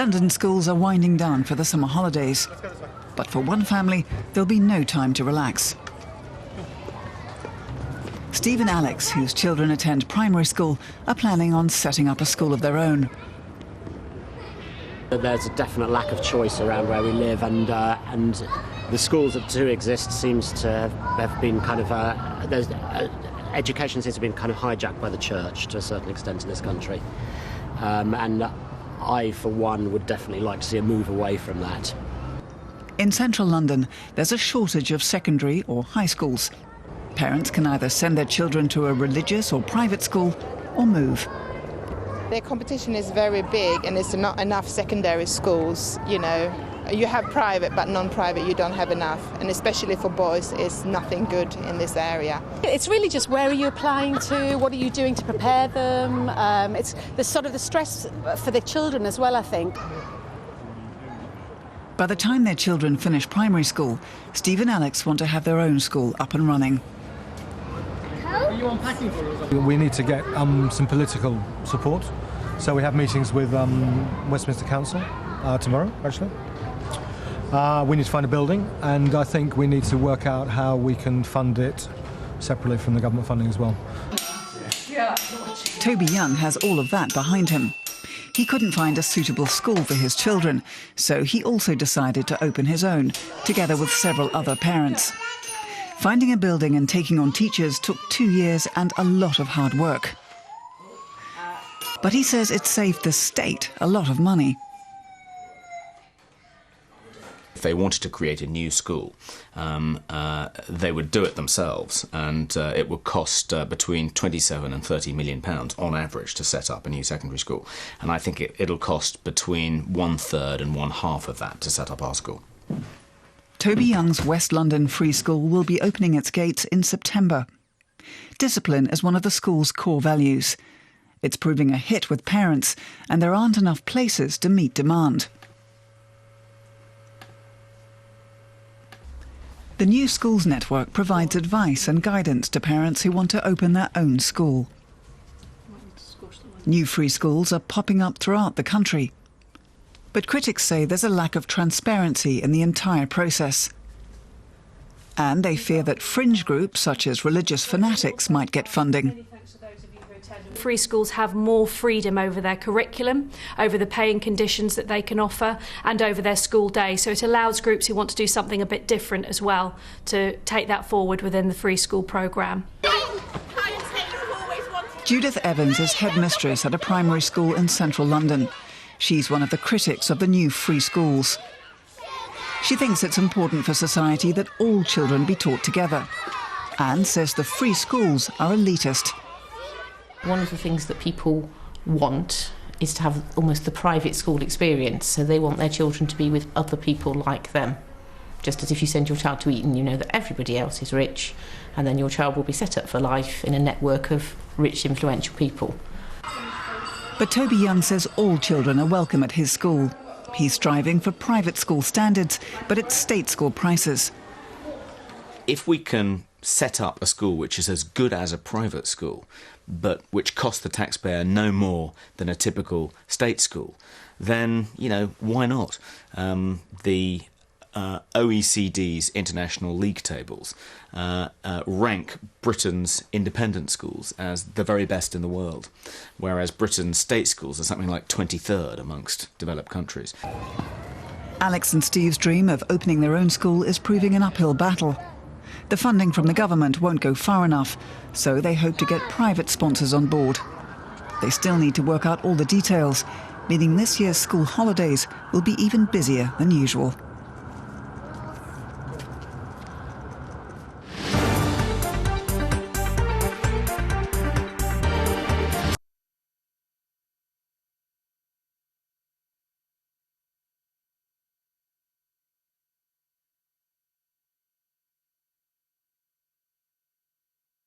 London schools are winding down for the summer holidays. But for one family, there'll be no time to relax. Steve and Alex, whose children attend primary school, are planning on setting up a school of their own. There's a definite lack of choice around where we live, and the schools that do exist seems to have been kind of education seems to have been kind of hijacked by the church to a certain extent in this country, and I, for one, would definitely like to see a move away from that. In central London, there's a shortage of secondary or high schools. Parents can either send their children to a religious or private school or move. The competition is very big, and there's not enough secondary schools, you know. You have private, but non-private you don't have enough, and especially for boys, it's nothing good in this area. It's really just where are you applying to, what are you doing to prepare them. It's the sort of the stress for the children as well, I think. By the time their children finish primary school, Steve and Alex want to have their own school up and running. Are you unpacking for us? We need to get some political support, so we have meetings with Westminster Council tomorrow, actually. We need to find a building, and I think we need to work out how we can fund it separately from the government funding as well. Toby Young has all of that behind him. He couldn't find a suitable school for his children, so he also decided to open his own, together with several other parents. Finding a building and taking on teachers took 2 years and a lot of hard work. But he says it saved the state a lot of money. If they wanted to create a new school, they would do it themselves, and it would cost between 27 and 30 million pounds on average to set up a new secondary school. And I think it'll cost between 1/3 and 1/2 of that to set up our school. Toby Young's West London Free School will be opening its gates in September. Discipline is one of the school's core values. It's proving a hit with parents, and there aren't enough places to meet demand. The New Schools network provides advice and guidance to parents who want to open their own school. New free schools are popping up throughout the country. But critics say there's a lack of transparency in the entire process. And they fear that fringe groups such as religious fanatics might get funding. Free schools have more freedom over their curriculum, over the paying conditions that they can offer, and over their school day. So it allows groups who want to do something a bit different as well to take that forward within the free school programme. Judith Evans is headmistress at a primary school in central London. She's one of the critics of the new free schools. She thinks it's important for society that all children be taught together, and says the free schools are elitist. One of the things that people want is to have almost the private school experience, so they want their children to be with other people like them. Just as if you send your child to Eton, you know that everybody else is rich, and then your child will be set up for life in a network of rich, influential people. But Toby Young says all children are welcome at his school. He's striving for private school standards, but at state school prices. If we can set up a school which is as good as a private school, but which costs the taxpayer no more than a typical state school, then, you know, why not? The OECD's international league tables rank Britain's independent schools as the very best in the world, whereas Britain's state schools are something like 23rd amongst developed countries. Alex and Steve's dream of opening their own school is proving an uphill battle. The funding from the government won't go far enough, so they hope to get private sponsors on board. They still need to work out all the details, meaning this year's school holidays will be even busier than usual.